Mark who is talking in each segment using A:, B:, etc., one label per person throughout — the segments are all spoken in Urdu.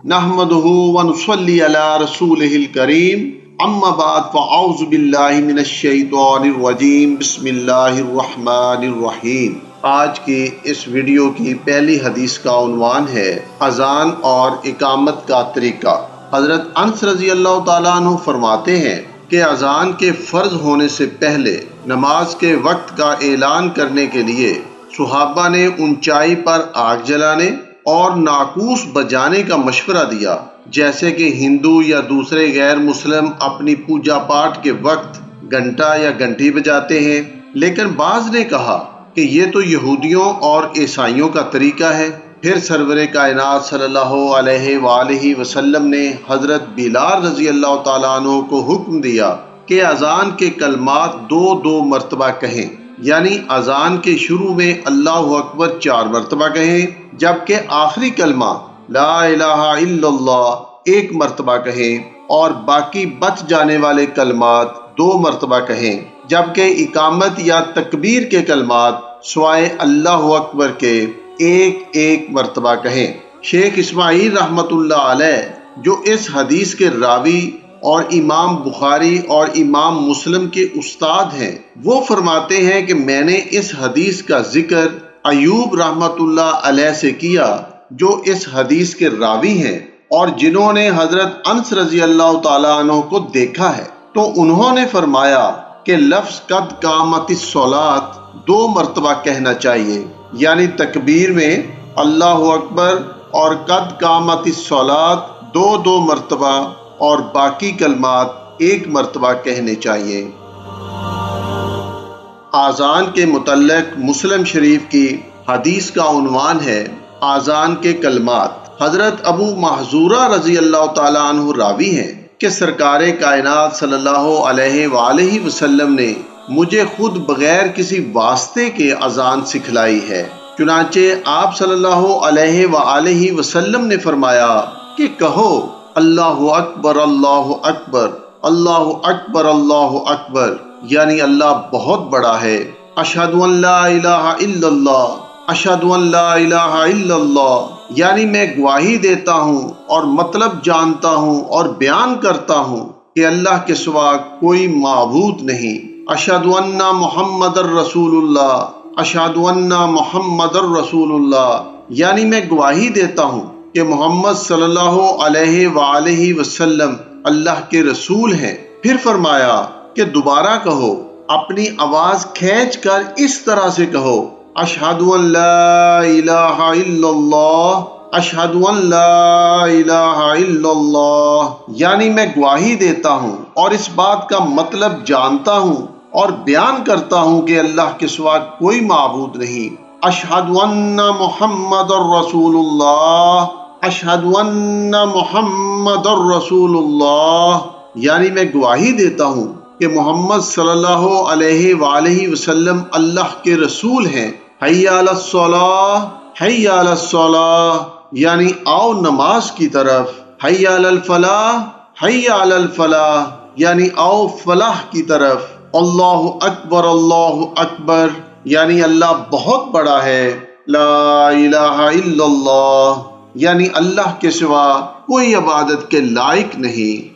A: نحمدہ ونصلی علی رسولہ الکریم، اما بعد فاعوذ باللہ من الشیطان الرجیم، بسم اللہ الرحمن الرحیم۔ آج کی اس ویڈیو کی پہلی حدیث کا عنوان ہے اذان اور اقامت کا طریقہ۔ حضرت انس رضی اللہ تعالیٰ عنہ فرماتے ہیں کہ اذان کے فرض ہونے سے پہلے نماز کے وقت کا اعلان کرنے کے لیے صحابہ نے اونچائی پر آگ جلانے اور ناقوس بجانے کا مشورہ دیا، جیسے کہ ہندو یا دوسرے غیر مسلم اپنی پوجا پاٹ کے وقت گھنٹا یا گھنٹی بجاتے ہیں، لیکن بعض نے کہا کہ یہ تو یہودیوں اور عیسائیوں کا طریقہ ہے۔ پھر سرور کائنات صلی اللہ علیہ وآلہ وسلم نے حضرت بلال رضی اللہ تعالیٰ عنہ کو حکم دیا کہ اذان کے کلمات دو مرتبہ کہیں، یعنی اذان کے شروع میں اللہ اکبر 4 مرتبہ کہیں، جبکہ آخری کلمہ لا الہ الا اللہ 1 مرتبہ کہیں، اور باقی بچ جانے والے کلمات 2 مرتبہ کہیں، جبکہ اقامت یا تکبیر کے کلمات سوائے اللہ اکبر کے 1 مرتبہ کہیں۔ شیخ اسماعیل رحمۃ اللہ علیہ جو اس حدیث کے راوی اور امام بخاری اور امام مسلم کے استاد ہیں، وہ فرماتے ہیں کہ میں نے اس حدیث کا ذکر ایوب رحمۃ اللہ علیہ سے کیا، جو اس حدیث کے راوی ہیں اور جنہوں نے حضرت انس رضی اللہ تعالیٰ عنہ کو دیکھا ہے، تو انہوں نے فرمایا کہ لفظ قد قامت الصلاۃ 2 مرتبہ کہنا چاہیے، یعنی تکبیر میں اللہ اکبر اور قد قامت الصلاۃ 2 مرتبہ، اور باقی کلمات 1 مرتبہ کہنے چاہیے۔ اذان کے متعلق مسلم شریف کی حدیث کا عنوان ہے اذان کے کلمات۔ حضرت ابو محذورہ رضی اللہ تعالیٰ عنہ راوی ہیں کہ سرکار کائنات صلی اللہ علیہ وآلہ وسلم نے مجھے خود بغیر کسی واسطے کے اذان سکھلائی ہے۔ چنانچہ آپ صلی اللہ علیہ وآلہ وسلم نے فرمایا کہ کہو اللہ اکبر اللہ اکبر، اللہ اکبر اللہ اکبر، یعنی اللہ بہت بڑا ہے۔ اشہد ان لا الہ الا اللہ، اشہد ان لا الہ الا اللہ، یعنی میں گواہی دیتا ہوں اور مطلب جانتا ہوں اور بیان کرتا ہوں کہ اللہ کے سوا کوئی معبود نہیں۔ اشہد ان محمد الرسول اللہ، اشہد ان محمد الرسول اللہ، یعنی میں گواہی دیتا ہوں کہ محمد صلی اللہ علیہ وآلہ وسلم اللہ کے رسول ہیں۔ پھر فرمایا کہ دوبارہ کہو، اپنی آواز کھینچ کر اس طرح سے کہو، اشہد ان لا الہ الا اللہ، اشہد ان لا الہ الا اللہ، یعنی میں گواہی دیتا ہوں اور اس بات کا مطلب جانتا ہوں اور بیان کرتا ہوں کہ اللہ کے سوا کوئی معبود نہیں۔ اشہد ان محمد الرسول اللہ، اشہد ان محمد الرسول اللہ، یعنی میں گواہی دیتا ہوں کہ محمد صلی اللہ علیہ وآلہ وسلم اللہ کے رسول ہیں۔ حی علی الصلاۃ، حی علی الصلاۃ، یعنی آؤ نماز کی طرف۔ حی علی الفلاح، حی علی الفلاح، یعنی آؤ فلاح کی طرف۔ اللہ اکبر، یعنی اللہ بہت بڑا ہے۔ لا الہ الا اللہ، یعنی اللہ کے سوا کوئی عبادت کے لائق نہیں۔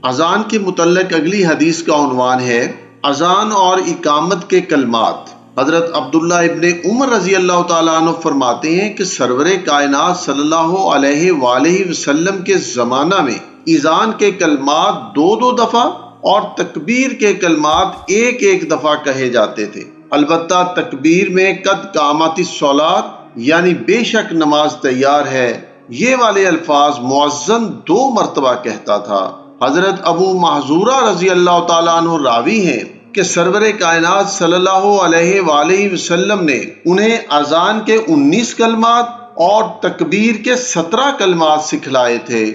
A: اذان کے متعلق اگلی حدیث کا عنوان ہے اذان اور اقامت کے کلمات۔ حضرت عبداللہ ابن عمر رضی اللہ تعالیٰ عنہ فرماتے ہیں کہ سرور کائنات صلی اللہ علیہ وآلہ وسلم کے زمانہ میں اذان کے کلمات 2 دفعہ اور تکبیر کے کلمات 1 دفعہ کہے جاتے تھے۔ البتہ تکبیر میں قد قامت الصلاۃ، یعنی بے شک نماز تیار ہے، یہ والے الفاظ مؤذن 2 مرتبہ کہتا تھا۔ حضرت ابو محذورہ رضی اللہ تعالیٰ عنہ راوی ہیں کہ سرور کائنات صلی اللہ علیہ وآلہ وسلم نے انہیں اذان کے 19 کلمات اور تکبیر کے 17 کلمات سکھلائے تھے۔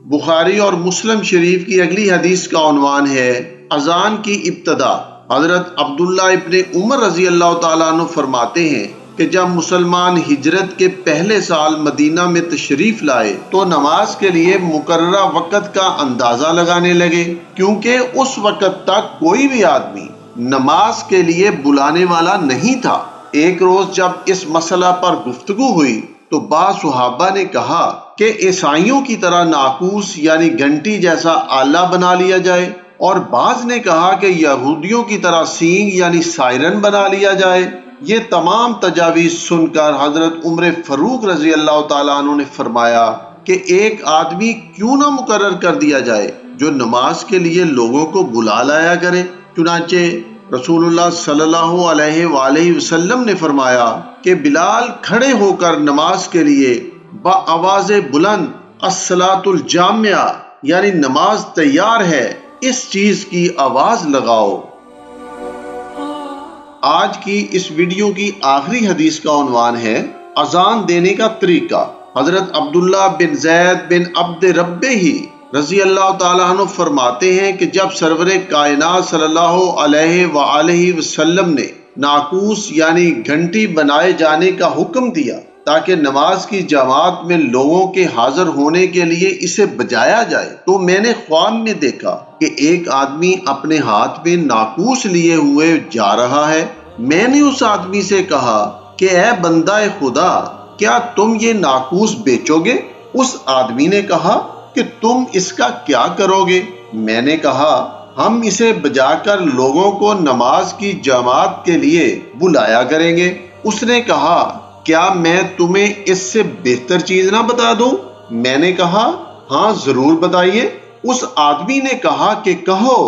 A: بخاری اور مسلم شریف کی اگلی حدیث کا عنوان ہے اذان کی ابتدا۔ حضرت عبداللہ ابن عمر رضی اللہ تعالیٰ عنہ فرماتے ہیں کہ جب مسلمان ہجرت کے پہلے سال مدینہ میں تشریف لائے تو نماز کے لیے مقررہ وقت کا اندازہ لگانے لگے، کیونکہ اس وقت تک کوئی بھی آدمی نماز کے لیے بلانے والا نہیں تھا۔ ایک روز جب اس مسئلہ پر گفتگو ہوئی تو بعض صحابہ نے کہا کہ عیسائیوں کی طرح ناقوس یعنی گھنٹی جیسا آلہ بنا لیا جائے، اور بعض نے کہا کہ یہودیوں کی طرح سینگ یعنی سائرن بنا لیا جائے۔ یہ تمام تجاویز سن کر حضرت عمر فاروق رضی اللہ تعالیٰ عنہ نے فرمایا کہ ایک آدمی کیوں نہ مقرر کر دیا جائے جو نماز کے لیے لوگوں کو بلا لایا کرے۔ چنانچہ رسول اللہ صلی اللہ علیہ وآلہ وسلم نے فرمایا کہ بلال کھڑے ہو کر نماز کے لیے بآواز بلند الصلاۃ الجامعہ یعنی نماز تیار ہے، اس چیز کی آواز لگاؤ۔ آج کی اس ویڈیو کی آخری حدیث کا عنوان ہے اذان دینے کا طریقہ۔ حضرت عبداللہ بن زید بن عبد ربہ رضی اللہ تعالیٰ عنہ فرماتے ہیں کہ جب سرور کائنات صلی اللہ علیہ وآلہ وسلم نے ناقوس یعنی گھنٹی بنائے جانے کا حکم دیا تاکہ نماز کی جماعت میں لوگوں کے حاضر ہونے کے لیے اسے بجایا جائے، تو میں نے خواب میں دیکھا کہ ایک آدمی اپنے ہاتھ میں ناقوس لیے ہوئے جا رہا ہے۔ میں نے اس آدمی سے کہا کہ اے بندہ خدا، کیا تم یہ ناقوس بیچو گے؟ اس آدمی نے کہا کہ تم اس کا کیا کرو گے؟ میں نے کہا ہم اسے بجا کر لوگوں کو نماز کی جماعت کے لیے بلایا کریں گے۔ اس نے کہا کیا میں تمہیں اس سے بہتر چیز نہ بتا دوں؟ میں نے کہا ہاں ضرور بتائیے۔ اس آدمی نے کہا کہ کہو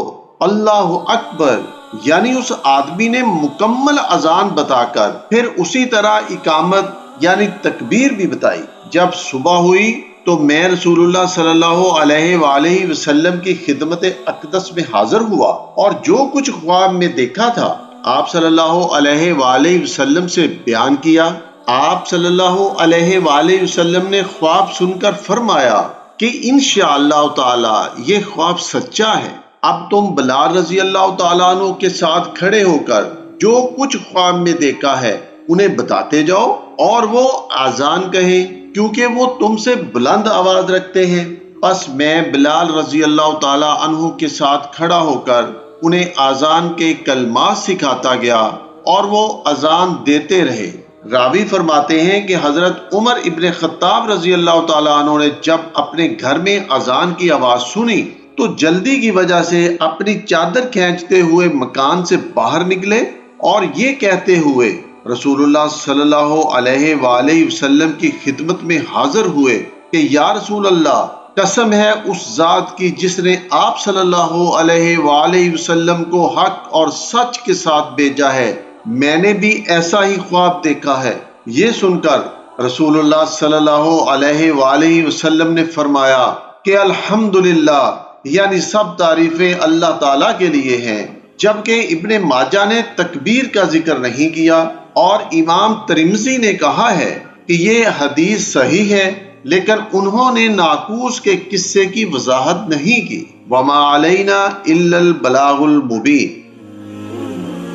A: اللہ اکبر، یعنی اس آدمی نے مکمل اذان بتا کر پھر اسی طرح اقامت یعنی تکبیر بھی بتائی۔ جب صبح ہوئی تو میں رسول اللہ صلی اللہ علیہ وآلہ وسلم کی خدمت اقدس میں حاضر ہوا اور جو کچھ خواب میں دیکھا تھا آپ صلی اللہ علیہ وآلہ وسلم سے بیان کیا۔ آپ صلی اللہ علیہ وآلہ وسلم نے خواب سن کر فرمایا کہ انشاءاللہ تعالی یہ خواب سچا ہے۔ اب تم بلال رضی اللہ تعالیٰ عنہ کے ساتھ کھڑے ہو کر جو کچھ خواب میں دیکھا ہے انہیں بتاتے جاؤ اور وہ اذان کہیں، کیونکہ وہ تم سے بلند آواز رکھتے ہیں۔ پس میں بلال رضی اللہ تعالیٰ عنہ کے ساتھ کھڑا ہو کر انہیں اذان کے کلمات سکھاتا گیا اور وہ اذان دیتے رہے۔ راوی فرماتے ہیں کہ حضرت عمر ابن خطاب رضی اللہ تعالیٰ عنہ نے جب اپنے گھر میں اذان کی آواز سنی تو جلدی کی وجہ سے اپنی چادر کھینچتے ہوئے مکان سے باہر نکلے اور یہ کہتے ہوئے رسول اللہ صلی اللہ علیہ وآلہ وسلم کی خدمت میں حاضر ہوئے کہ یا رسول اللہ، قسم ہے اس ذات کی جس نے آپ صلی اللہ علیہ وآلہ وسلم کو حق اور سچ کے ساتھ بھیجا ہے، میں نے بھی ایسا ہی خواب دیکھا ہے۔ یہ سن کر رسول اللہ صلی اللہ علیہ وآلہ وسلم نے فرمایا کہ الحمدللہ، یعنی سب تعریفیں اللہ تعالیٰ کے لیے ہیں، جبکہ ابن ماجہ نے تکبیر کا ذکر نہیں کیا، اور امام ترمذی نے کہا ہے کہ یہ حدیث صحیح ہے، لیکن انہوں نے ناقوس کے قصے کی وضاحت نہیں کی۔ وما علینا الا البلاغ المبین۔